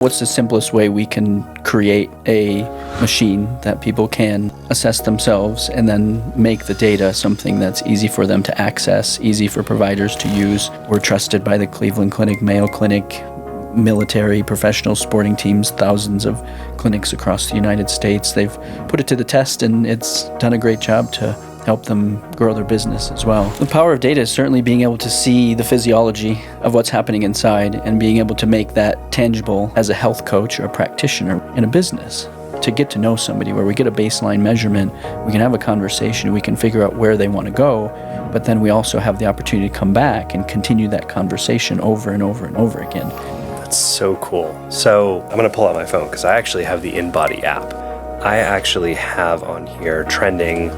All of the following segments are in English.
What's the simplest way we can create a machine that people can assess themselves and then make the data something that's easy for them to access, easy for providers to use? We're trusted by the Cleveland Clinic, Mayo Clinic, military, professional sporting teams, thousands of clinics across the United States. They've put it to the test and it's done a great job to help them grow their business as well. The power of data is certainly being able to see the physiology of what's happening inside and being able to make that tangible as a health coach or a practitioner in a business. To get to know somebody where we get a baseline measurement, we can have a conversation, we can figure out where they want to go, but then we also have the opportunity to come back and continue that conversation over and over and over again. That's so cool. So I'm going to pull out my phone because I actually have the InBody app. I actually have on here trending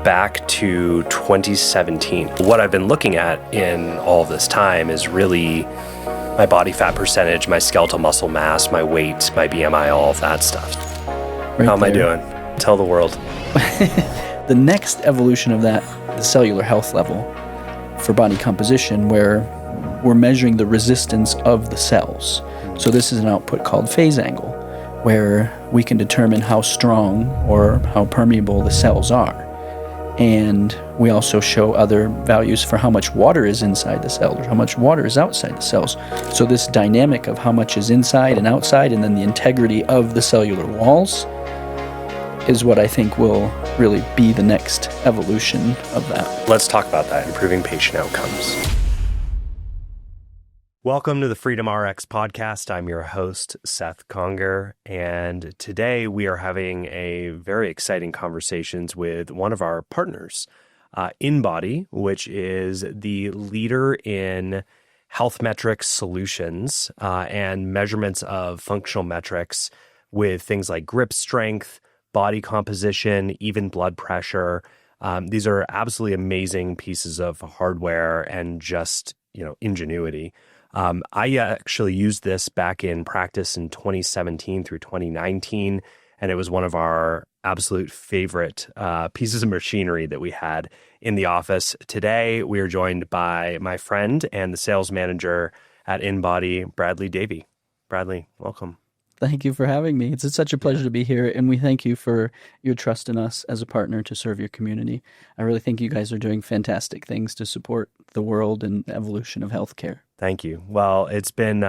back to 2017. What I've been looking at in all of this time is really my body fat percentage, my skeletal muscle mass, my weight, my BMI, all of that stuff. How am I doing? Tell the world. The next evolution of that, the cellular health level for body composition, where we're measuring the resistance of the cells. So this is an output called phase angle, where we can determine how strong or how permeable the cells are. And we also show other values for how much water is inside the cells or how much water is outside the cells. So this dynamic of how much is inside and outside and then the integrity of the cellular walls is what I think will really be the next evolution of that. Let's talk about that, improving patient outcomes. Welcome to the Freedom RX podcast. I'm your host, Seth Conger, and today we are having a very exciting conversations with one of our partners, InBody, which is the leader in health metrics solutions and measurements of functional metrics with things like grip strength, body composition, even blood pressure. These are absolutely amazing pieces of hardware and just, ingenuity. I actually used this back in practice in 2017 through 2019, and it was one of our absolute favorite pieces of machinery that we had in the office. Today, we are joined by my friend and the sales manager at InBody, Bradley Davie. Bradley, welcome. Thank you for having me. It's such a pleasure to be here, and we thank you for your trust in us as a partner to serve your community. I really think you guys are doing fantastic things to support the world and the evolution of healthcare. Thank you. Well, it's been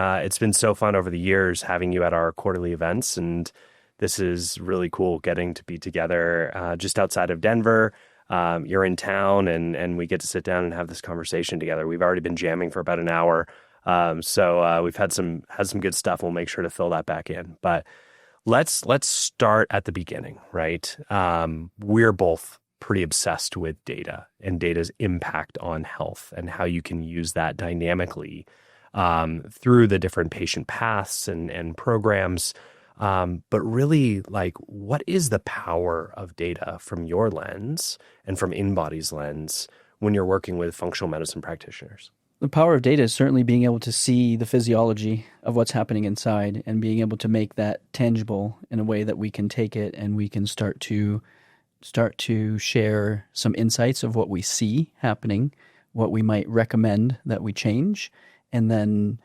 so fun over the years having you at our quarterly events, and this is really cool getting to be together just outside of Denver. You're in town, and we get to sit down and have this conversation together. We've already been jamming for about an hour. So we've had some good stuff. We'll make sure to fill that back in, but let's start at the beginning, right? We're both pretty obsessed with data and data's impact on health and how you can use that dynamically, through the different patient paths and programs. But really, what is the power of data from your lens and from InBody's lens when you're working with functional medicine practitioners? The power of data is certainly being able to see the physiology of what's happening inside and being able to make that tangible in a way that we can take it and we can start to share some insights of what we see happening, what we might recommend that we change, and then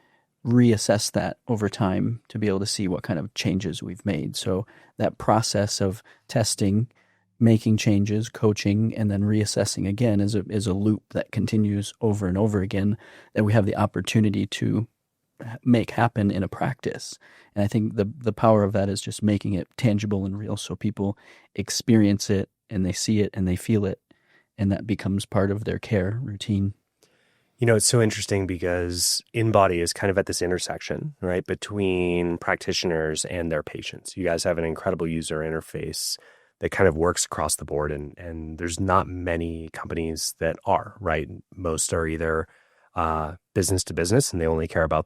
reassess that over time to be able to see what kind of changes we've made. So that process of testing, making changes, coaching, and then reassessing again is a loop that continues over and over again that we have the opportunity to make happen in a practice. And I think the power of that is just making it tangible and real so people experience it and they see it and they feel it, and that becomes part of their care routine. It's so interesting because InBody is kind of at this intersection, right, between practitioners and their patients. You guys have an incredible user interface that kind of works across the board, and there's not many companies that are, right? Most are either business to business and they only care about,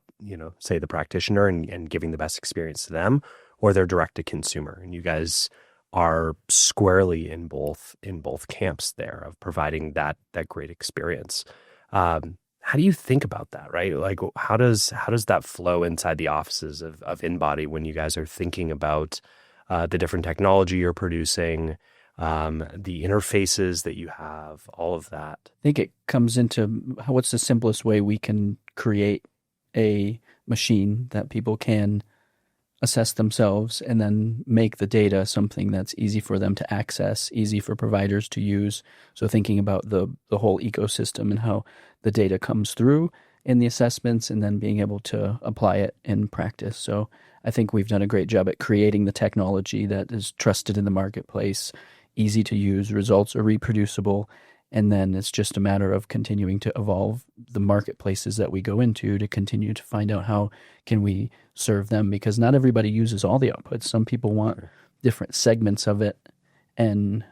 say the practitioner and giving the best experience to them, or they're direct to consumer. And you guys are squarely in both camps there of providing that great experience. How do you think about that, right? Like, how does that flow inside the offices of InBody when you guys are thinking about the different technology you're producing, the interfaces that you have, all of that? I think it comes into what's the simplest way we can create a machine that people can assess themselves and then make the data something that's easy for them to access, easy for providers to use. So thinking about the whole ecosystem and how the data comes through in the assessments and then being able to apply it in practice. So I think we've done a great job at creating the technology that is trusted in the marketplace, easy to use, results are reproducible, and then it's just a matter of continuing to evolve the marketplaces that we go into to continue to find out how can we serve them, because not everybody uses all the outputs. Some people want different segments of it, and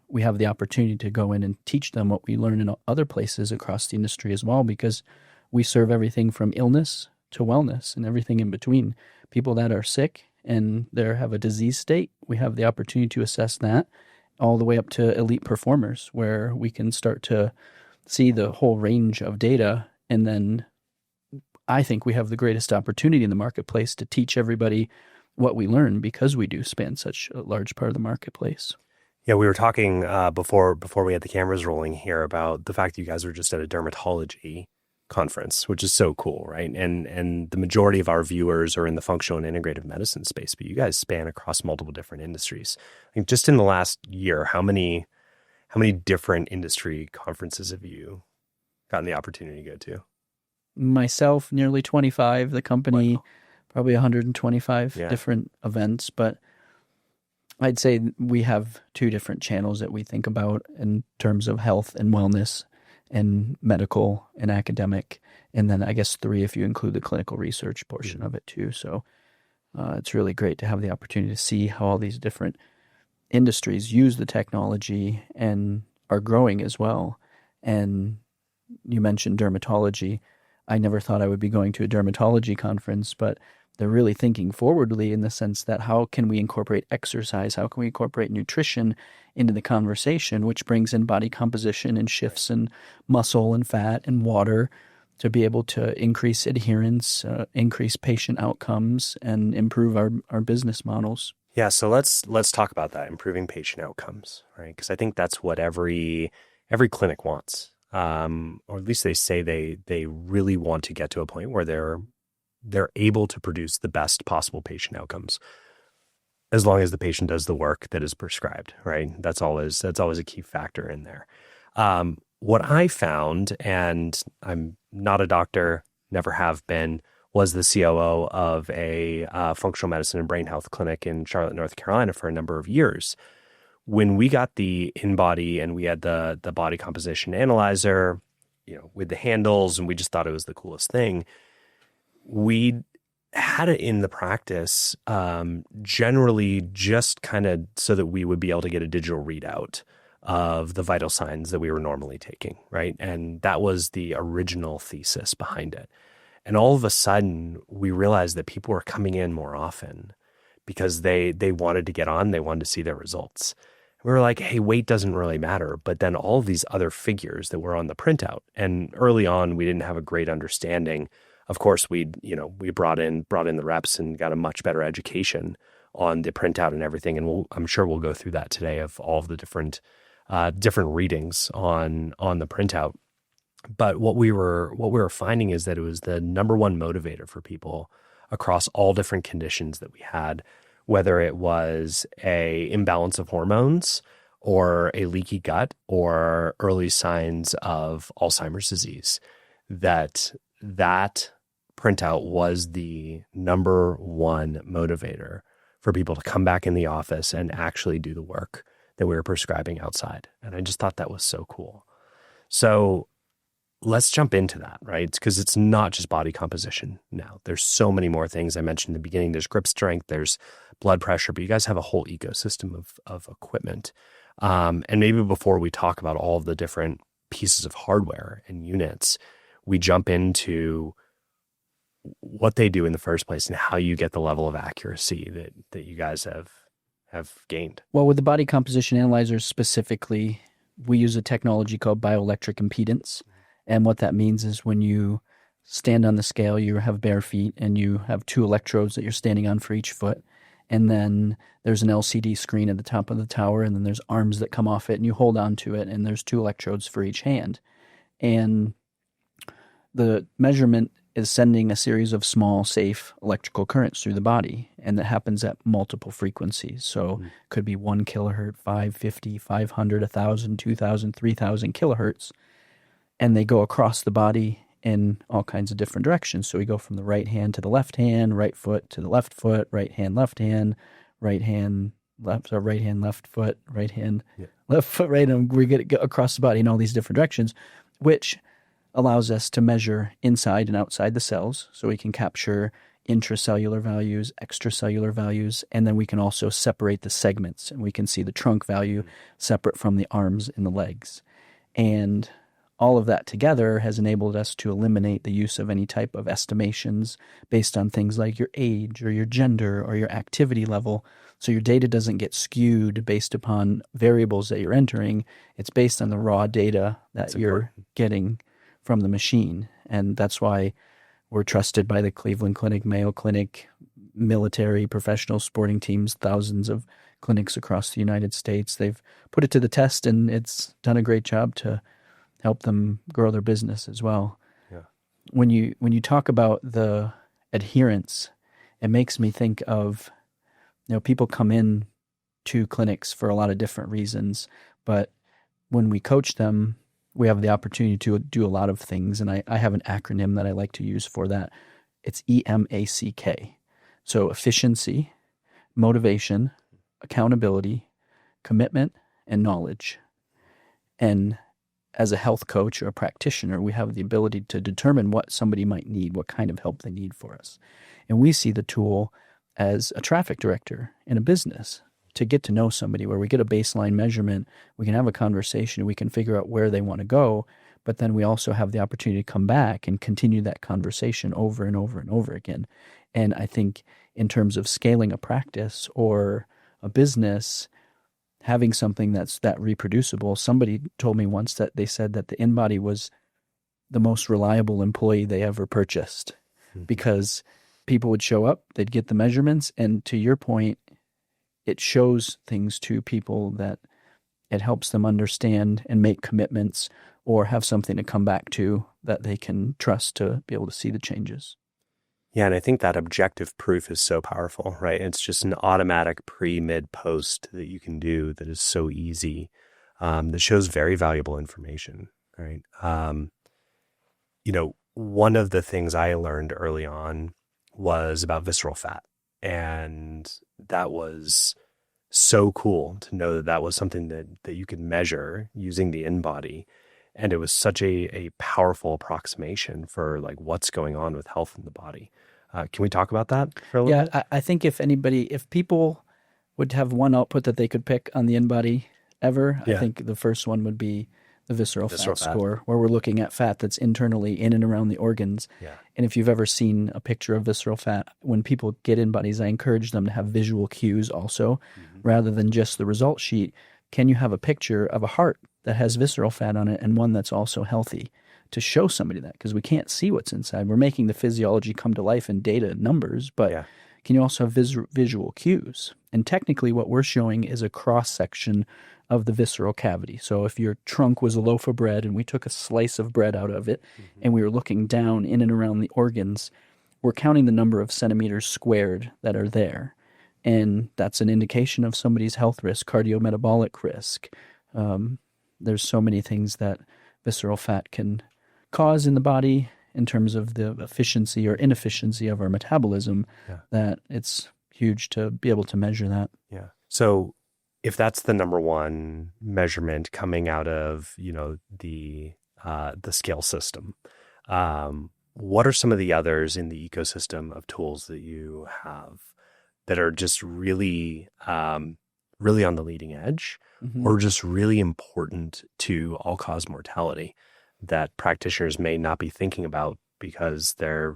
we have the opportunity to go in and teach them what we learn in other places across the industry as well, because we serve everything from illness to wellness and everything in between. People that are sick and they have a disease state, we have the opportunity to assess that, all the way up to elite performers, where we can start to see the whole range of data. And then I think we have the greatest opportunity in the marketplace to teach everybody what we learn, because we do span such a large part of the marketplace. Yeah, we were talking before we had the cameras rolling here about the fact that you guys were just at a dermatology conference, which is so cool, right? And the majority of our viewers are in the functional and integrative medicine space, but you guys span across multiple different industries. I think just in the last year, how many different industry conferences have you gotten the opportunity to go to? Myself, nearly 25. The company, wow, probably 125 different events. But I'd say we have two different channels that we think about in terms of health and wellness and medical and academic. And then I guess 3 if you include the clinical research portion of it too. So it's really great to have the opportunity to see how all these different industries use the technology and are growing as well. And you mentioned dermatology. I never thought I would be going to a dermatology conference, but they're really thinking forwardly in the sense that how can we incorporate exercise? How can we incorporate nutrition into the conversation, which brings in body composition and shifts in muscle and fat and water to be able to increase adherence, increase patient outcomes, and improve our business models. Yeah, so let's talk about that, improving patient outcomes, right? Because I think that's what every clinic wants, or at least they say they really want to get to a point where they're able to produce the best possible patient outcomes, as long as the patient does the work that is prescribed, right? That's always a key factor in there. What I found, and I'm not a doctor, never have been, was the COO of a functional medicine and brain health clinic in Charlotte, North Carolina for a number of years. When we got the InBody and we had the body composition analyzer, with the handles, and we just thought it was the coolest thing. We had it in the practice, generally just kind of so that we would be able to get a digital readout of the vital signs that we were normally taking, right? And that was the original thesis behind it. And all of a sudden, we realized that people were coming in more often because they wanted to get on, they wanted to see their results. We were like, hey, weight doesn't really matter. But then all of these other figures that were on the printout, and early on, we didn't have a great understanding. Of course, we brought in the reps and got a much better education on the printout and everything. And I'm sure we'll go through that today of all of the different readings on the printout. But what we were finding is that it was the number one motivator for people across all different conditions that we had, whether it was a imbalance of hormones or a leaky gut or early signs of Alzheimer's disease, that printout was the number one motivator for people to come back in the office and actually do the work that we were prescribing outside. And I just thought that was so cool. So let's jump into that, right? Because it's not just body composition now. There's so many more things. I mentioned in the beginning, there's grip strength, there's blood pressure, but you guys have a whole ecosystem of equipment. And maybe before we talk about all of the different pieces of hardware and units, we jump into what they do in the first place and how you get the level of accuracy that you guys have gained. Well, with the body composition analyzers specifically, we use a technology called bioelectric impedance. And what that means is when you stand on the scale, you have bare feet and you have 2 electrodes that you're standing on for each foot. And then there's an LCD screen at the top of the tower, and then there's arms that come off it and you hold on to it, and there's 2 electrodes for each hand. And the measurement is sending a series of small, safe electrical currents through the body, and that happens at multiple frequencies. So it could be 1 kilohertz, 550, 500, 1,000, 2,000, 3,000 kilohertz, and they go across the body in all kinds of different directions. So we go from the right hand to the left hand, right foot to the left foot, right hand, left hand, right hand, left, or right hand, left foot, right hand, left foot, right, and we get across the body in all these different directions, which allows us to measure inside and outside the cells. So we can capture intracellular values, extracellular values, and then we can also separate the segments, and we can see the trunk value separate from the arms and the legs. And all of that together has enabled us to eliminate the use of any type of estimations based on things like your age or your gender or your activity level. So your data doesn't get skewed based upon variables that you're entering. It's based on the raw data that you're getting from the machine. And that's why we're trusted by the Cleveland Clinic, Mayo Clinic, military, professional sporting teams, thousands of clinics across the United States. They've put it to the test, and it's done a great job to help them grow their business as well. Yeah. When you talk about the adherence, it makes me think of, people come in to clinics for a lot of different reasons, but when we coach them, we have the opportunity to do a lot of things, and I have an acronym that I like to use for that. It's EMACK. So efficiency, motivation, accountability, commitment, and knowledge. And as a health coach or a practitioner, we have the ability to determine what somebody might need, what kind of help they need for us. And we see the tool as a traffic director in a business to get to know somebody, where we get a baseline measurement, we can have a conversation, we can figure out where they want to go, but then we also have the opportunity to come back and continue that conversation over and over and over again. And I think in terms of scaling a practice or a business, having something that's that reproducible, somebody told me once that they said that the InBody was the most reliable employee they ever purchased, because people would show up, they'd get the measurements, and to your point, it shows things to people that it helps them understand and make commitments or have something to come back to that they can trust to be able to see the changes. Yeah, and I think that objective proof is so powerful, right? It's just an automatic pre, mid, post that you can do that is so easy, that shows very valuable information, right? One of the things I learned early on was about visceral fat. And that was so cool to know that that was something that you could measure using the InBody. And it was such a powerful approximation for like what's going on with health in the body. Can we talk about that for a little bit? Yeah, I think if people would have one output that they could pick on the InBody ever, I think the first one would be the visceral fat score, where we're looking at fat that's internally in and around the organs. Yeah. And if you've ever seen a picture of visceral fat, when people get InBodies, I encourage them to have visual cues also, rather than just the result sheet. Can you have a picture of a heart that has visceral fat on it and one that's also healthy, to show somebody that? Because we can't see what's inside. We're making the physiology come to life in data and numbers, but can you also have visual cues? And technically what we're showing is a cross-section of the visceral cavity. So if your trunk was a loaf of bread and we took a slice of bread out of it and we were looking down in and around the organs, we're counting the number of centimeters squared that are there. And that's an indication of somebody's health risk, cardiometabolic risk. There's so many things that visceral fat can cause in the body in terms of the efficiency or inefficiency of our metabolism, that it's huge to be able to measure that. Yeah. So if that's the number one measurement coming out of, the scale system, what are some of the others in the ecosystem of tools that you have that are just really, really on the leading edge, or just really important to all-cause mortality that practitioners may not be thinking about because they're,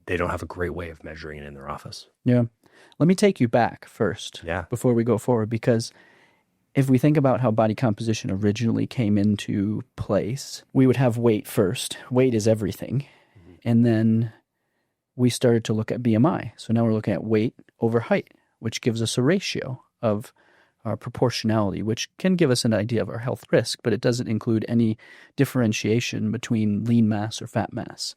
they don't have a great way of measuring it in their office? Yeah. Let me take you back first before we go forward, because if we think about how body composition originally came into place, we would have weight first. Weight is everything. And then we started to look at BMI. So now we're looking at weight over height, which gives us a ratio of our proportionality, which can give us an idea of our health risk, but it doesn't include any differentiation between lean mass or fat mass.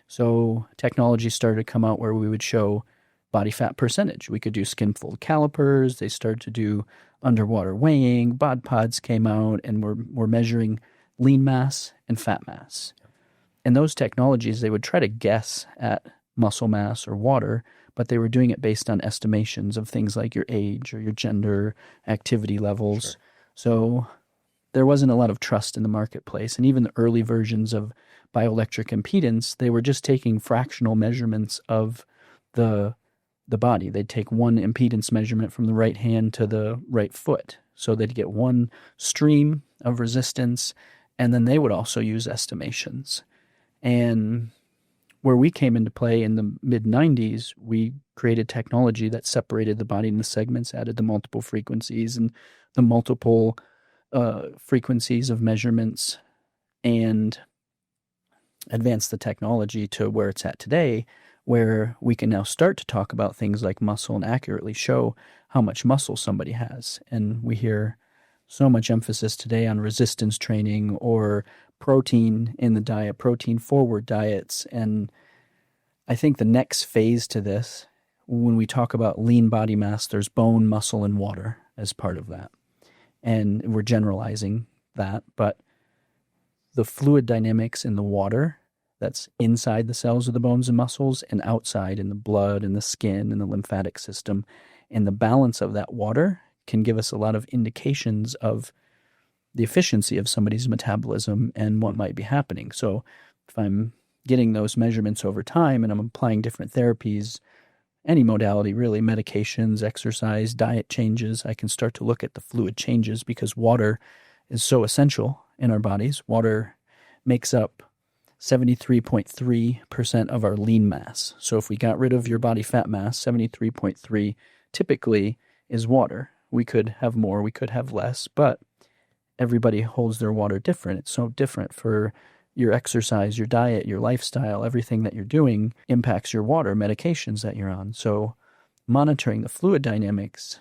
So technology started to come out where we would show body fat percentage. We could do skin fold calipers. They started to do underwater weighing. Bod pods came out, and we're measuring lean mass and fat mass. And those technologies, they would try to guess at muscle mass or water, but they were doing it based on estimations of things like your age or your gender, activity levels. Sure. So there wasn't a lot of trust in the marketplace. And even the early versions of bioelectric impedance, they were just taking fractional measurements of the body. They'd take one impedance measurement from the right hand to the right foot. So they'd get one stream of resistance, and then they would also use estimations. And where we came into play in the mid-90s, we created technology that separated the body into segments, added the multiple frequencies and the multiple frequencies of measurements, and advanced the technology to where it's at today, where we can now start to talk about things like muscle and accurately show how much muscle somebody has. And we hear so much emphasis today on resistance training or protein in the diet, protein forward diets. And I think the next phase to this, when we talk about lean body mass, there's bone, muscle, and water as part of that. And we're generalizing that, but the fluid dynamics in the water that's inside the cells of the bones and muscles and outside in the blood and the skin and the lymphatic system, and the balance of that water can give us a lot of indications of the efficiency of somebody's metabolism and what might be happening. So if I'm getting those measurements over time and I'm applying different therapies, any modality really, medications, exercise, diet changes, I can start to look at the fluid changes because water is so essential in our bodies. Water makes up 73.3% of our lean mass. So if we got rid of your body fat mass, 73.3 typically is water. We could have more, we could have less, but everybody holds their water different. It's so different for your exercise, your diet, your lifestyle, everything that you're doing impacts your water, medications that you're on. So monitoring the fluid dynamics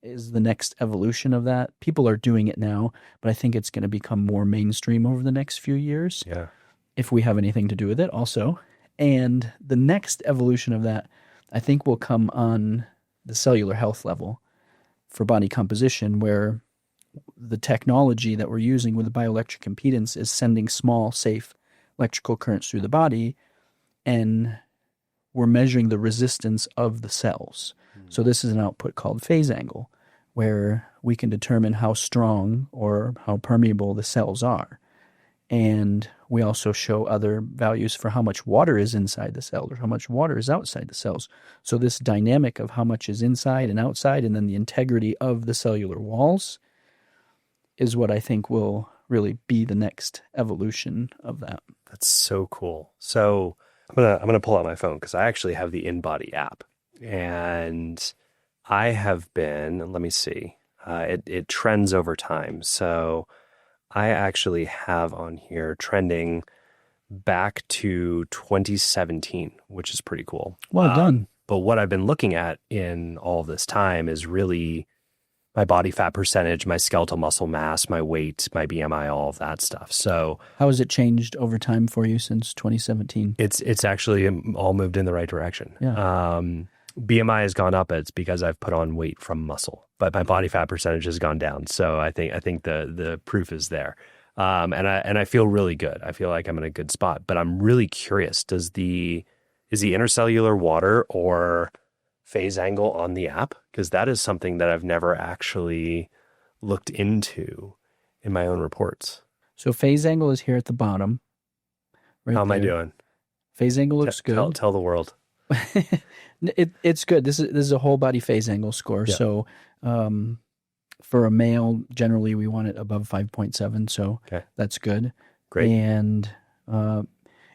is the next evolution of that. People are doing it now, but I think it's going to become more mainstream over the next few years. Yeah. If we have anything to do with it also. And the next evolution of that, I think, will come on the cellular health level for body composition, where the technology that we're using with the bioelectric impedance is sending small, safe electrical currents through the body, and we're measuring the resistance of the cells. So this is an output called phase angle, where we can determine how strong or how permeable the cells are. And we also show other values for how much water is inside the cell or how much water is outside the cells. So this dynamic of how much is inside and outside, and then the integrity of the cellular walls, is what I think will really be the next evolution of that. That's so cool. So I'm gonna pull out my phone because I actually have the InBody app, and I have been. Let me see. It trends over time. So I actually have on here trending back to 2017, which is pretty cool. Well done. But what I've been looking at in all this time is really my body fat percentage, my skeletal muscle mass, my weight, my BMI, all of that stuff. So how has it changed over time for you since 2017? It's actually all moved in the right direction. Yeah. BMI has gone up. It's because I've put on weight from muscle, but my body fat percentage has gone down. So I think the proof is there. And I feel really good. I feel like I'm in a good spot, but I'm really curious. Is the intercellular water or phase angle on the app? Because that is something that I've never actually looked into in my own reports. So phase angle is here at the bottom. Right. How am I there. doing? Phase angle looks good. Tell the world. It's good. This is a whole body phase angle score. Yeah. So for a male, generally we want it above 5.7. So that's good. Great. And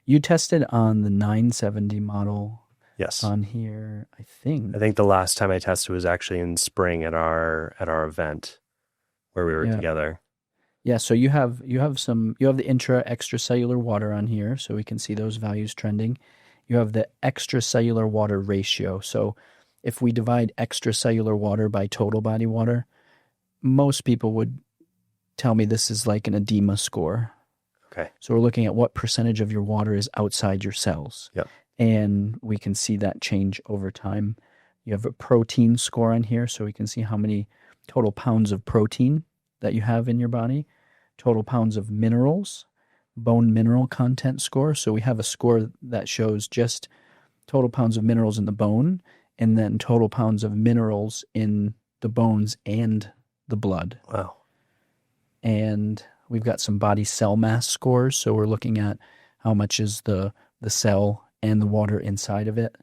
you tested on the 970 model. Yes. On here, I think the last time I tested was actually in spring at our event where we were together. Yeah. So you have the extracellular water on here, so we can see those values trending. You have the extracellular water ratio. So if we divide extracellular water by total body water, most people would tell me this is like an edema score. Okay. So we're looking at what percentage of your water is outside your cells. Yep. And we can see that change over time. You have a protein score on here, so we can see how many total pounds of protein that you have in your body, total pounds of minerals, bone mineral content score. So we have a score that shows just total pounds of minerals in the bone and then total pounds of minerals in the bones and the blood. Wow. And we've got some body cell mass scores. So we're looking at how much is the cell and the water inside of it.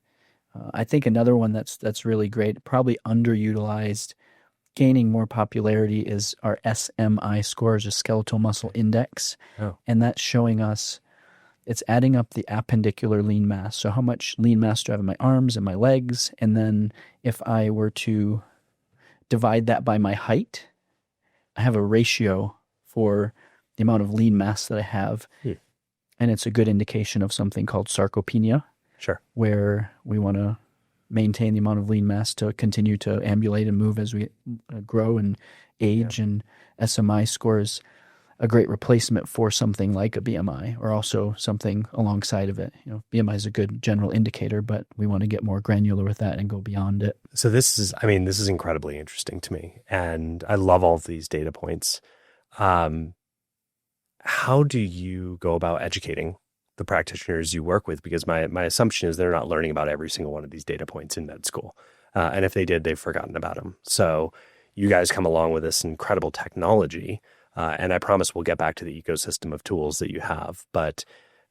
I think another one that's really great, probably underutilized, gaining more popularity, is our SMI scores, a skeletal muscle index. Oh. And that's showing us, it's adding up the appendicular lean mass. So how much lean mass do I have in my arms and my legs? And then if I were to divide that by my height, I have a ratio for the amount of lean mass that I have. And it's a good indication of something called sarcopenia. Sure. Where we want to maintain the amount of lean mass to continue to ambulate and move as we grow and age. Yeah. And SMI scores a great replacement for something like a BMI, or also something alongside of it. BMI is a good general indicator, but we want to get more granular with that and go beyond it. So this is incredibly interesting to me, and I love all of these data points. How do you go about educating the practitioners you work with? Because my assumption is they're not learning about every single one of these data points in med school. And if they did, they've forgotten about them. So you guys come along with this incredible technology. And I promise we'll get back to the ecosystem of tools that you have. But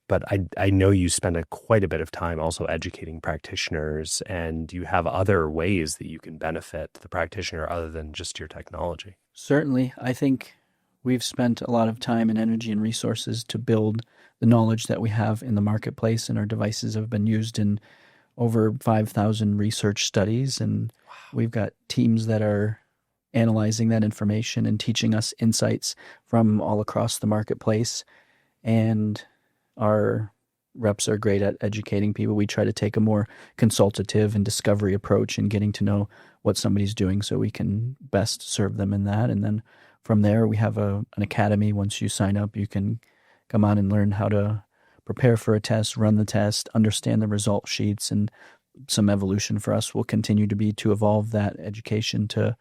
I know you spend quite a bit of time also educating practitioners, and you have other ways that you can benefit the practitioner other than just your technology. Certainly. I think we've spent a lot of time and energy and resources to build the knowledge that we have in the marketplace, and our devices have been used in over 5,000 research studies. And we've got teams that are analyzing that information and teaching us insights from all across the marketplace. And our reps are great at educating people. We try to take a more consultative and discovery approach in getting to know what somebody's doing so we can best serve them in that. And then from there, we have an academy. Once you sign up, you can come on and learn how to prepare for a test, run the test, understand the result sheets, and some evolution for us will continue to be to evolve that education to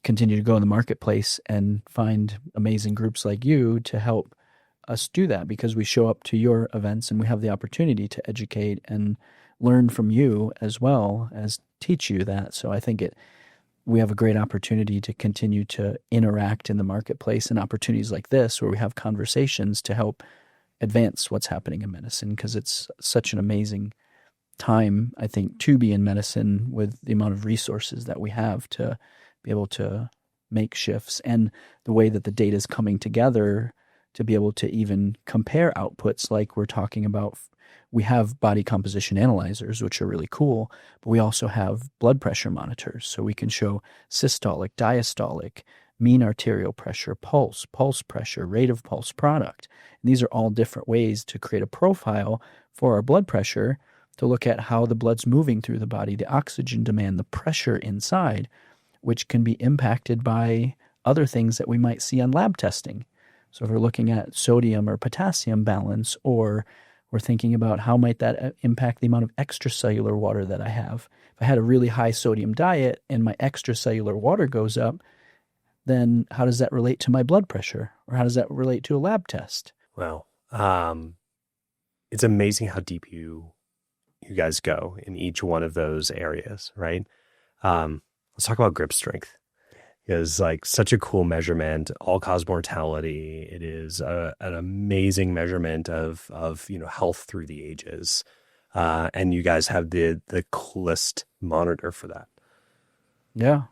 continue to go in the marketplace and find amazing groups like you to help us do that, because we show up to your events and we have the opportunity to educate and learn from you as well as teach you that. So I think we have a great opportunity to continue to interact in the marketplace, and opportunities like this where we have conversations to help advance what's happening in medicine, because it's such an amazing time, I think, to be in medicine with the amount of resources that we have to be able to make shifts, and the way that the data is coming together to be able to even compare outputs like we're talking about. We have body composition analyzers, which are really cool, but we also have blood pressure monitors. So we can show systolic, diastolic, mean arterial pressure, pulse pressure, rate of pulse product. And these are all different ways to create a profile for our blood pressure, to look at how the blood's moving through the body, the oxygen demand, the pressure inside, which can be impacted by other things that we might see on lab testing. So if we're looking at sodium or potassium balance, or we're thinking about how might that impact the amount of extracellular water that I have. If I had a really high sodium diet and my extracellular water goes up, then how does that relate to my blood pressure? Or how does that relate to a lab test? Wow. It's amazing how deep you guys go in each one of those areas, right? Let's talk about grip strength. Is like such a cool measurement, all-cause mortality. It is an amazing measurement of health through the ages, and you guys have the coolest monitor for that. Yeah.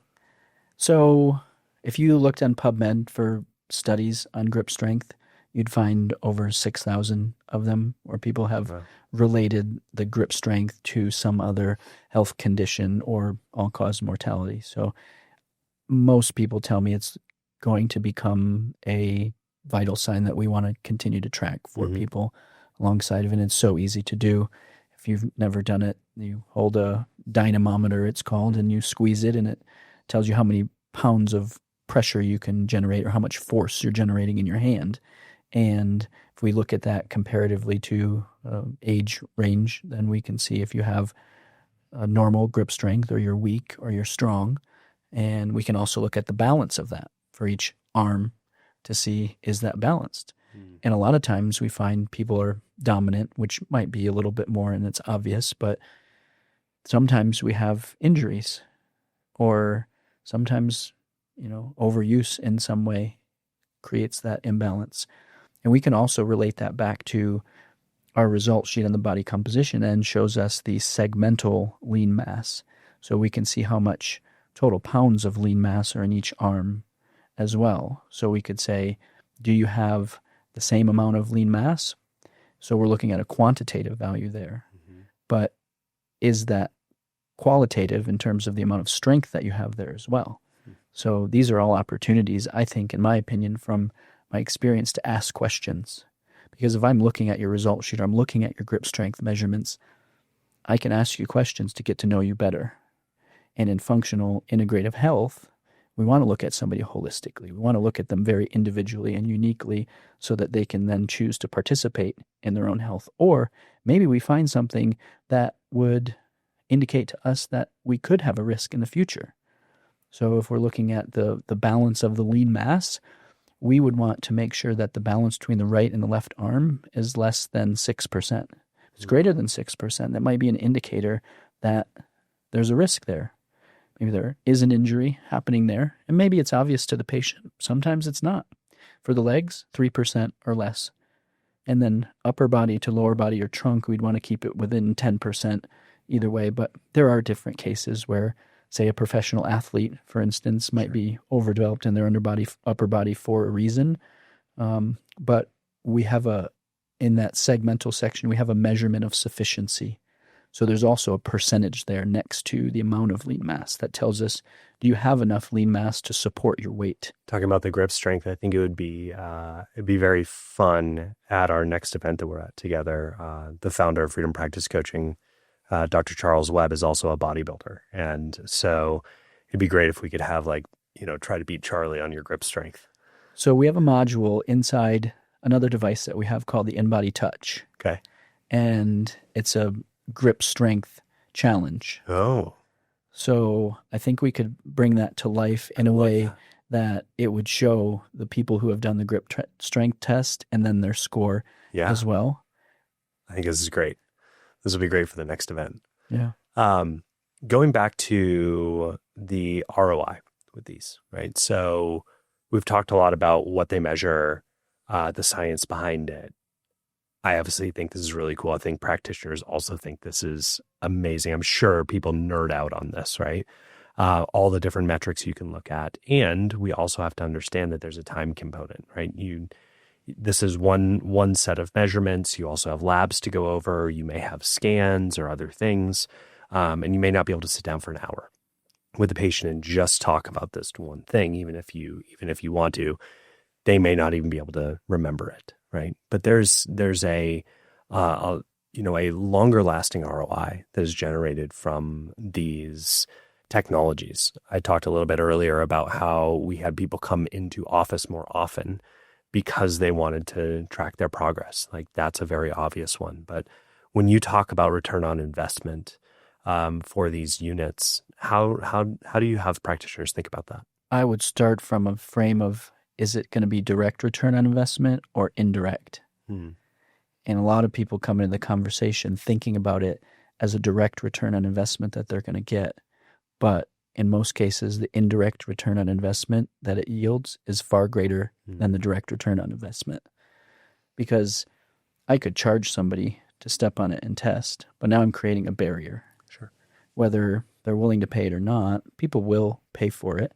So if you looked on PubMed for studies on grip strength, you'd find over 6,000 of them where people have related the grip strength to some other health condition or all-cause mortality. So most people tell me it's going to become a vital sign that we want to continue to track for people alongside of it. And it's so easy to do. If you've never done it, you hold a dynamometer, it's called, and you squeeze it, and it tells you how many pounds of pressure you can generate or how much force you're generating in your hand. And if we look at that comparatively to age range, then we can see if you have a normal grip strength, or you're weak, or you're strong. And we can also look at the balance of that for each arm to see, is that balanced? And a lot of times we find people are dominant, which might be a little bit more, and it's obvious, but sometimes we have injuries, or sometimes, overuse in some way creates that imbalance. And we can also relate that back to our result sheet on the body composition, and shows us the segmental lean mass. So we can see how much total pounds of lean mass are in each arm as well. So we could say, do you have the same amount of lean mass? So we're looking at a quantitative value there. But is that qualitative in terms of the amount of strength that you have there as well? So these are all opportunities, I think, in my opinion, from my experience, to ask questions. Because if I'm looking at your result sheet, or I'm looking at your grip strength measurements, I can ask you questions to get to know you better. And in functional integrative health, we want to look at somebody holistically. We want to look at them very individually and uniquely, so that they can then choose to participate in their own health. Or maybe we find something that would indicate to us that we could have a risk in the future. So if we're looking at the balance of the lean mass, we would want to make sure that the balance between the right and the left arm is less than 6%. If it's greater than 6%, that might be an indicator that there's a risk there. Maybe there is an injury happening there, and maybe it's obvious to the patient. Sometimes it's not. For the legs, 3% or less. And then upper body to lower body or trunk, we'd want to keep it within 10% either way. But there are different cases where, say, a professional athlete, for instance, might be overdeveloped in their upper body for a reason. But we have in that segmental section, we have a measurement of sufficiency. So there's also a percentage there next to the amount of lean mass that tells us, do you have enough lean mass to support your weight? Talking about the grip strength, I think it'd be very fun at our next event that we're at together. The founder of Freedom Practice Coaching, Dr. Charles Webb, is also a bodybuilder. And so it'd be great if we could have try to beat Charlie on your grip strength. So we have a module inside another device that we have called the InBody Touch. Okay. And it's a grip strength challenge. Oh. So I think we could bring that to life in a way that it would show the people who have done the grip strength test and then their score as well. I think this is great. This will be great for the next event. Yeah. Going back to the ROI with these, right? So we've talked a lot about what they measure, the science behind it. I obviously think this is really cool. I think practitioners also think this is amazing. I'm sure people nerd out on this, right? All the different metrics you can look at. And we also have to understand that there's a time component, right? This is one set of measurements. You also have labs to go over. You may have scans or other things. And you may not be able to sit down for an hour with the patient and just talk about this one thing, even if you want to. They may not even be able to remember it, right? But there's a longer lasting ROI that is generated from these technologies. I talked a little bit earlier about how we had people come into office more often because they wanted to track their progress. Like, that's a very obvious one. But when you talk about return on investment for these units, how do you have practitioners think about that? I would start from a frame of, is it going to be direct return on investment or indirect? And a lot of people come into the conversation thinking about it as a direct return on investment that they're going to get. But in most cases, the indirect return on investment that it yields is far greater than the direct return on investment. Because I could charge somebody to step on it and test, but now I'm creating a barrier. Sure. Whether they're willing to pay it or not, people will pay for it.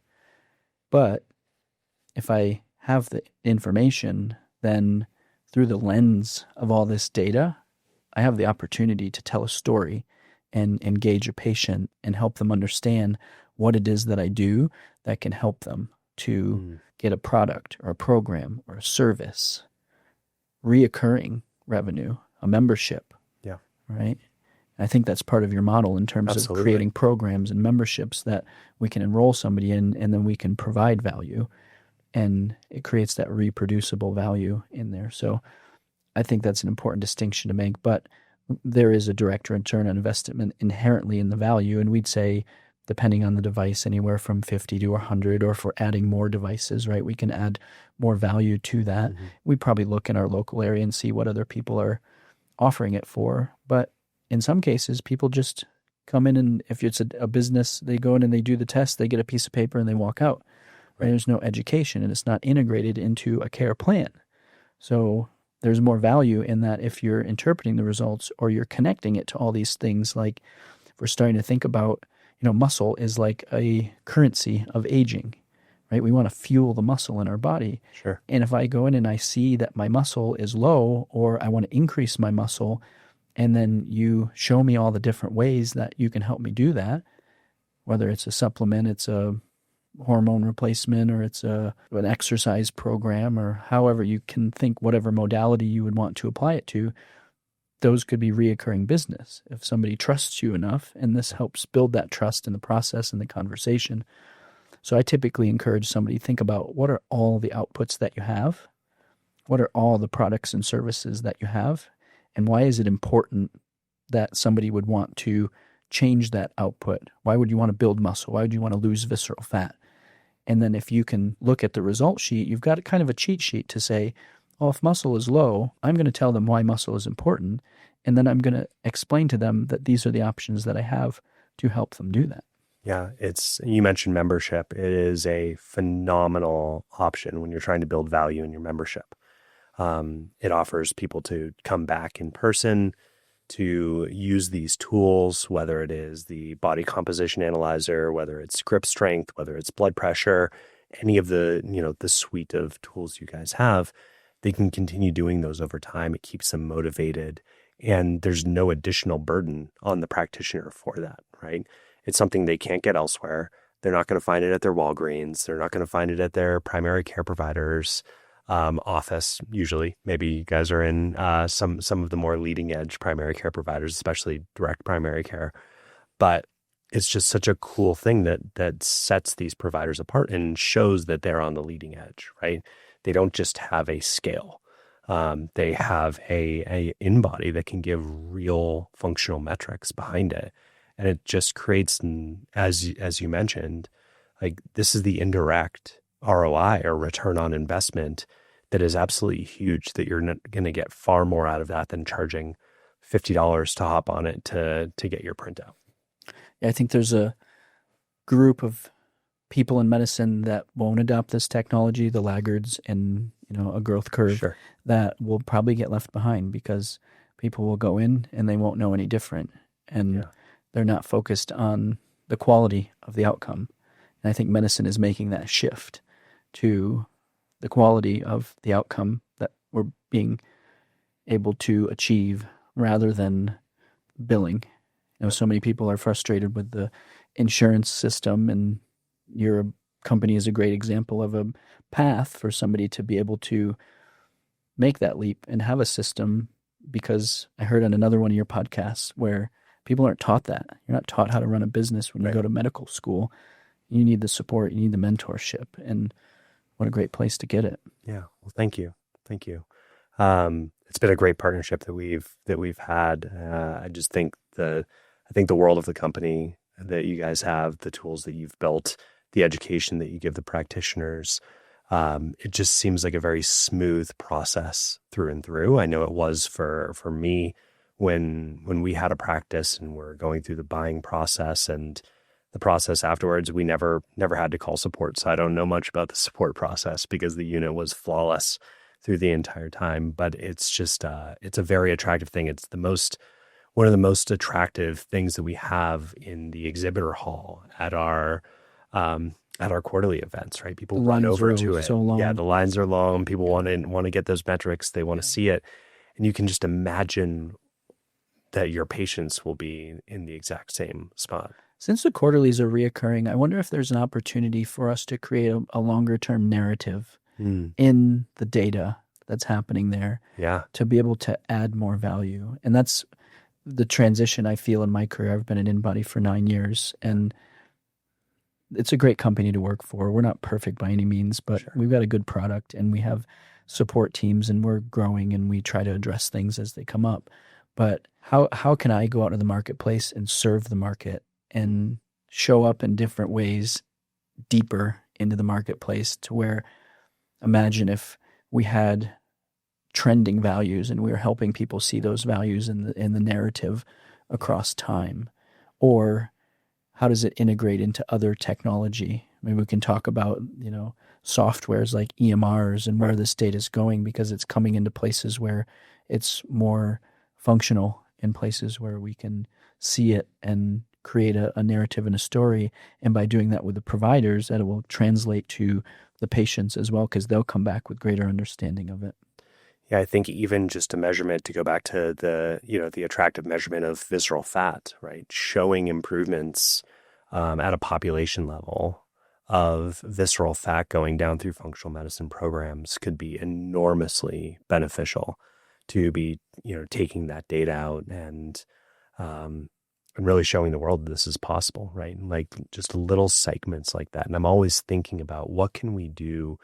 But if I have the information, then through the lens of all this data, I have the opportunity to tell a story and engage a patient and help them understand what it is that I do that can help them to get a product or a program or a service, reoccurring revenue, a membership. Yeah. Right? And I think that's part of your model in terms of creating programs and memberships that we can enroll somebody in, and then we can provide value. and it creates that reproducible value in there. So I think that's an important distinction to make, but there is a direct return on investment inherently in the value. And we'd say, depending on the device, anywhere from 50 to 100, or if we're adding more devices, right, we can add more value to that. We'd probably look in our local area and see what other people are offering it for. But in some cases, people just come in, and if it's a business, they go in and they do the test, they get a piece of paper and they walk out. Right? There's no education, and it's not integrated into a care plan. So there's more value in that if you're interpreting the results or you're connecting it to all these things. Like, if we're starting to think about, muscle is like a currency of aging, right? We want to fuel the muscle in our body. Sure. And if I go in and I see that my muscle is low, or I want to increase my muscle, and then you show me all the different ways that you can help me do that, whether it's a supplement, it's a hormone replacement, or it's an exercise program, or however you can think, whatever modality you would want to apply it to, those could be reoccurring business if somebody trusts you enough, and this helps build that trust in the process and the conversation. So I typically encourage somebody to think about, what are all the outputs that you have? What are all the products and services that you have? And why is it important that somebody would want to change that output? Why would you want to build muscle? Why would you want to lose visceral fat? And then if you can look at the result sheet, you've got kind of a cheat sheet to say, well, if muscle is low, I'm going to tell them why muscle is important. And then I'm going to explain to them that these are the options that I have to help them do that. Yeah, you mentioned membership. It is a phenomenal option when you're trying to build value in your membership. It offers people to come back in person, to use these tools, whether it is the body composition analyzer, whether it's grip strength, whether it's blood pressure, any of the, the suite of tools you guys have. They can continue doing those over time. It keeps them motivated, and there's no additional burden on the practitioner for that, right? It's something they can't get elsewhere. They're not going to find it at their Walgreens. They're not going to find it at their primary care provider's office. Usually, maybe you guys are in some of the more leading edge primary care providers, especially direct primary care. But it's just such a cool thing that sets these providers apart and shows that they're on the leading edge, right? They don't just have a scale. They have a InBody that can give real functional metrics behind it. And it just creates, as you mentioned, like, this is the indirect ROI, or return on investment, that is absolutely huge, that you're going to get far more out of that than charging $50 to hop on it to get your printout. Yeah, I think there's a group of people in medicine that won't adopt this technology, the laggards in a growth curve, Sure. that will probably get left behind, because people will go in and they won't know any different, and they're not focused on the quality of the outcome. And I think medicine is making that shift to the quality of the outcome that we're being able to achieve, rather than billing. So many people are frustrated with the insurance system, and your company is a great example of a path for somebody to be able to make that leap and have a system, because I heard on another one of your podcasts where people aren't taught that. You're not taught how to run a business when you go to medical school. You need the support, you need the mentorship, and what a great place to get it. Yeah. Well, thank you. Thank you. It's been a great partnership that we've had. I just think the world of the company that you guys have, the tools that you've built, the education that you give the practitioners. It just seems like a very smooth process through and through. I know it was for me when we had a practice and we're going through the buying process and the process afterwards. We never had to call support, so I don't know much about the support process, because the unit was flawless through the entire time. But it's just it's a very attractive thing. It's one of the most attractive things that we have in the exhibitor hall at our quarterly events, right? People run over to it. So long. Yeah, the lines are long. People want to get those metrics. They want to see it. And you can just imagine that your patients will be in the exact same spot. Since the quarterlies are reoccurring, I wonder if there's an opportunity for us to create a longer term narrative in the data that's happening there, to be able to add more value. And that's the transition I feel in my career. I've been in InBody for 9 years, and it's a great company to work for. We're not perfect by any means, but Sure. we've got a good product and we have support teams and we're growing and we try to address things as they come up. But how can I go out to the marketplace and serve the market and show up in different ways deeper into the marketplace to where imagine if we had trending values and we were helping people see those values in the narrative across time, or how does it integrate into other technology? Maybe we can talk about, softwares like EMRs and where this data is going because it's coming into places where it's more functional, in places where we can see it and create a narrative and a story. And by doing that with the providers, that it will translate to the patients as well because they'll come back with greater understanding of it. Yeah, I think even just a measurement, to go back to the attractive measurement of visceral fat, right? Showing improvements at a population level of visceral fat going down through functional medicine programs could be enormously beneficial to be, taking that data out and really showing the world this is possible, right? Like just little segments like that. And I'm always thinking about what can we do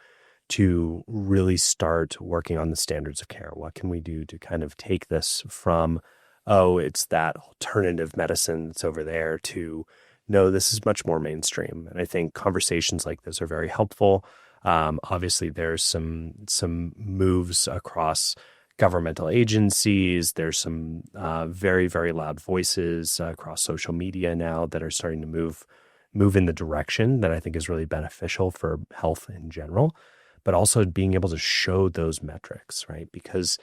to really start working on the standards of care? What can we do to kind of take this from, oh, it's that alternative medicine that's over there, to, no, this is much more mainstream. And I think conversations like this are very helpful. Obviously, there's some moves across governmental agencies. There's some very, very loud voices across social media now that are starting to move in the direction that I think is really beneficial for health in general, but also being able to show those metrics, right? Because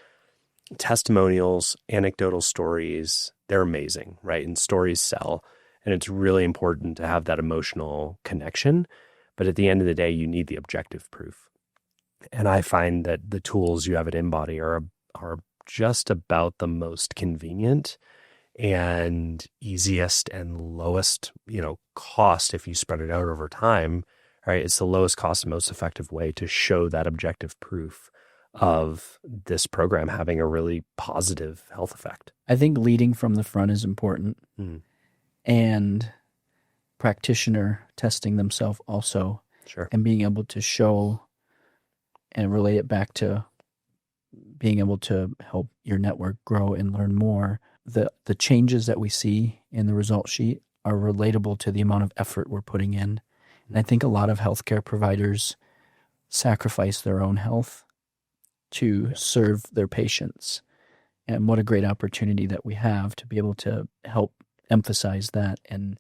testimonials, anecdotal stories, they're amazing, right? And stories sell. And it's really important to have that emotional connection. But at the end of the day, you need the objective proof. And I find that the tools you have at InBody are just about the most convenient and easiest and lowest, cost if you spread it out over time, right? It's the lowest cost and most effective way to show that objective proof of this program having a really positive health effect. I think leading from the front is important. And practitioner testing themselves also. Sure. And being able to show and relate it back to being able to help your network grow and learn more. The changes that we see in the result sheet are relatable to the amount of effort we're putting in. And I think a lot of healthcare providers sacrifice their own health to serve their patients. And what a great opportunity that we have to be able to help emphasize that and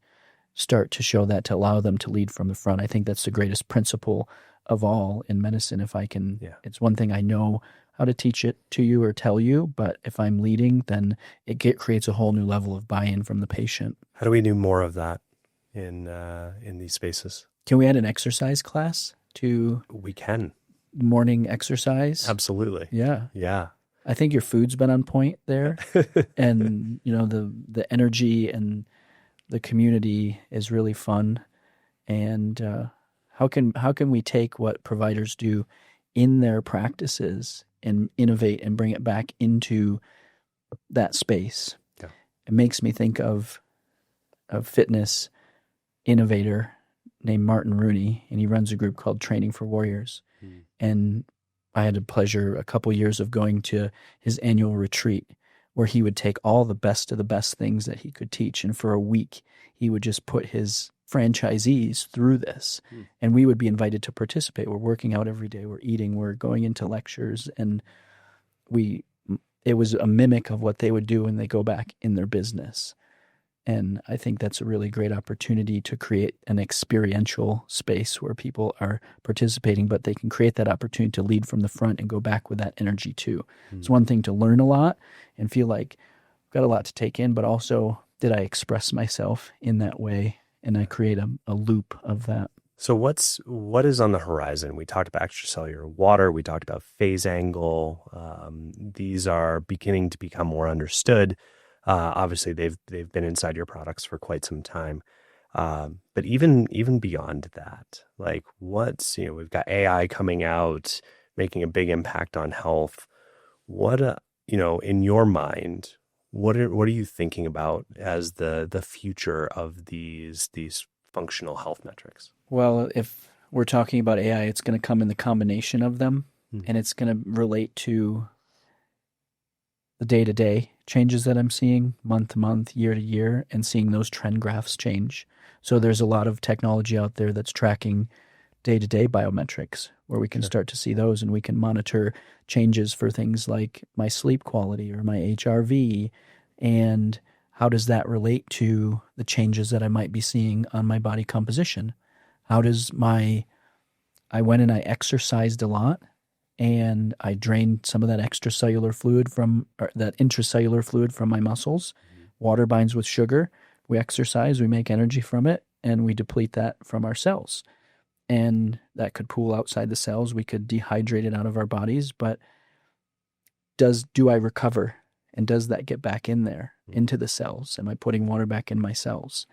start to show that, to allow them to lead from the front. I think that's the greatest principle of all in medicine. If I can, it's one thing I know how to teach it to you or tell you, but if I'm leading, then it creates a whole new level of buy-in from the patient. How do we do more of that in these spaces? Can we add an exercise class to? We can. Morning exercise? Absolutely. Yeah. I think your food's been on point there. And, the energy and the community is really fun. And how can we take what providers do in their practices and innovate and bring it back into that space? Yeah. It makes me think of a fitness innovator named Martin Rooney, and he runs a group called Training for Warriors. And I had the pleasure a couple years of going to his annual retreat where he would take all the best of the best things that he could teach. And for a week, he would just put his franchisees through this. And we would be invited to participate. We're working out every day. We're eating. We're going into lectures. And it was a mimic of what they would do when they go back in their business. And I think that's a really great opportunity to create an experiential space where people are participating, but they can create that opportunity to lead from the front and go back with that energy too. It's one thing to learn a lot and feel like I've got a lot to take in, but also did I express myself in that way? And I create a loop of that. So what is on the horizon? We talked about extracellular water. We talked about phase angle. These are beginning to become more understood. Obviously, they've been inside your products for quite some time, but even beyond that, like we've got AI coming out, making a big impact on health. What in your mind, what are you thinking about as the future of these functional health metrics? Well, if we're talking about AI, it's going to come in the combination of them, and it's going to relate to the day-to-day changes that I'm seeing month to month, year to year, and seeing those trend graphs change. So there's a lot of technology out there that's tracking day-to-day biometrics where we can start to see those, and we can monitor changes for things like my sleep quality or my HRV, and how does that relate to the changes that I might be seeing on my body composition? How does I went and I exercised a lot, and I drained some of that intracellular fluid from my muscles. Water binds with sugar. We exercise, we make energy from it, and we deplete that from our cells. And that could pool outside the cells. We could dehydrate it out of our bodies, but do I recover? And does that get back in there, into the cells? Am I putting water back in my cells?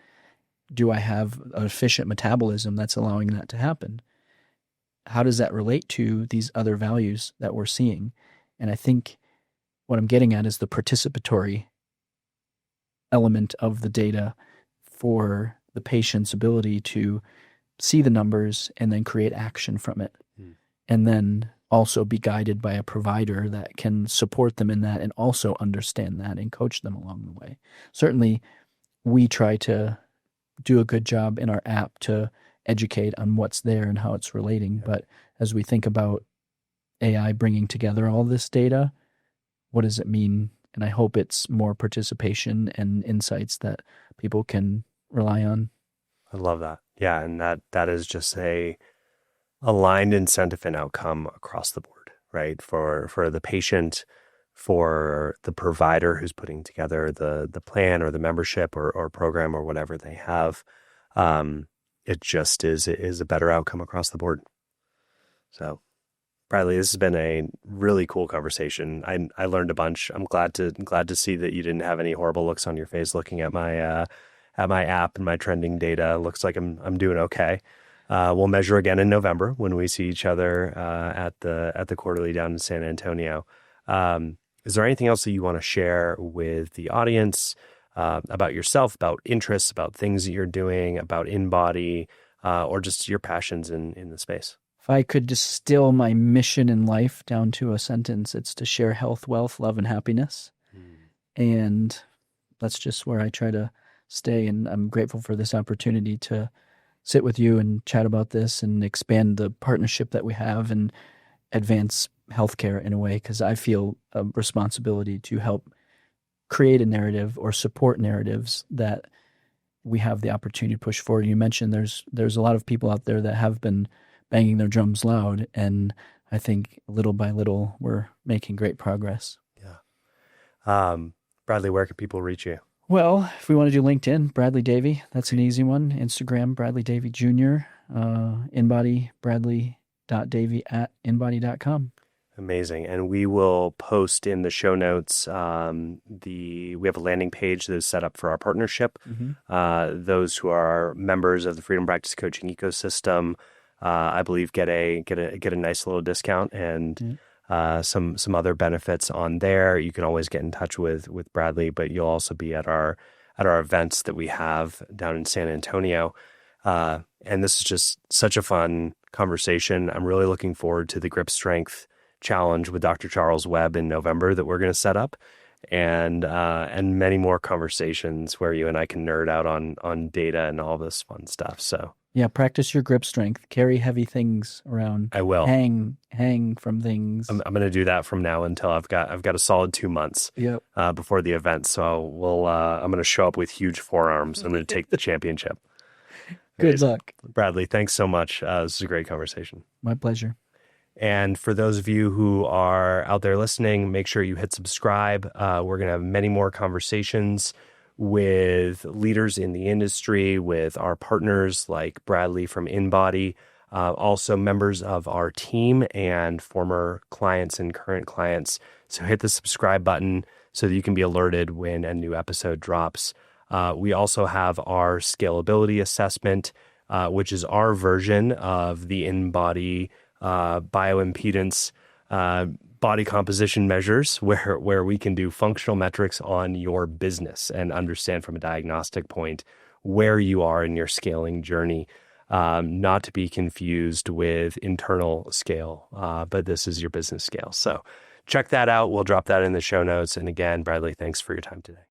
Do I have an efficient metabolism that's allowing that to happen? How does that relate to these other values that we're seeing? And I think what I'm getting at is the participatory element of the data for the patient's ability to see the numbers and then create action from it. And then also be guided by a provider that can support them in that and also understand that and coach them along the way. Certainly, we try to do a good job in our app to educate on what's there and how it's relating. But as we think about AI bringing together all this data, what does it mean? And I hope it's more participation and insights that people can rely on. I love that. Yeah, and that is just a aligned incentive and outcome across the board, right? For the patient, for the provider who's putting together the plan or the membership or program or whatever they have. It just is a better outcome across the board. So, Bradley, this has been a really cool conversation. I learned a bunch. I'm glad to see that you didn't have any horrible looks on your face looking at my app and my trending data. Looks like I'm doing okay. We'll measure again in November when we see each other at the quarterly down in San Antonio. Is there anything else that you want to share with the audience about yourself, about interests, about things that you're doing, about InBody, or just your passions in the space? If I could distill my mission in life down to a sentence, it's to share health, wealth, love, and happiness. And that's just where I try to stay. And I'm grateful for this opportunity to sit with you and chat about this and expand the partnership that we have and advance healthcare in a way, because I feel a responsibility to help create a narrative or support narratives that we have the opportunity to push forward. You mentioned there's a lot of people out there that have been banging their drums loud, and I think little by little we're making great progress. Yeah. Bradley, where can people reach you? Well, if we want to do LinkedIn, Bradley Davie, that's an easy one. Instagram, Bradley Davie Jr., InBody, Bradley.Davie@InBody.com. Amazing. And we will post in the show notes, we have a landing page that is set up for our partnership. Those who are members of the Freedom Practice Coaching ecosystem, I believe get a nice little discount and some other benefits on there. You can always get in touch with Bradley, but you'll also be at our events that we have down in San Antonio. And this is just such a fun conversation. I'm really looking forward to the Grip Strength Challenge with Dr. Charles Webb in November that we're going to set up, and many more conversations where you and I can nerd out on data and all this fun stuff. So yeah, practice your grip strength. Carry heavy things around. I will hang from things. I'm going to do that from now until I've got a solid 2 months before the event. So I'm going to show up with huge forearms. I'm going to take the championship. Good luck, Bradley. Thanks so much. This is a great conversation. My pleasure. And for those of you who are out there listening, make sure you hit subscribe. We're going to have many more conversations with leaders in the industry, with our partners like Bradley from InBody, also members of our team and former clients and current clients. So hit the subscribe button so that you can be alerted when a new episode drops. We also have our scalability assessment, which is our version of the InBody bioimpedance body composition measures, where we can do functional metrics on your business and understand from a diagnostic point where you are in your scaling journey, not to be confused with internal scale, but this is your business scale. So check that out. We'll drop that in the show notes. And again, Bradley, thanks for your time today.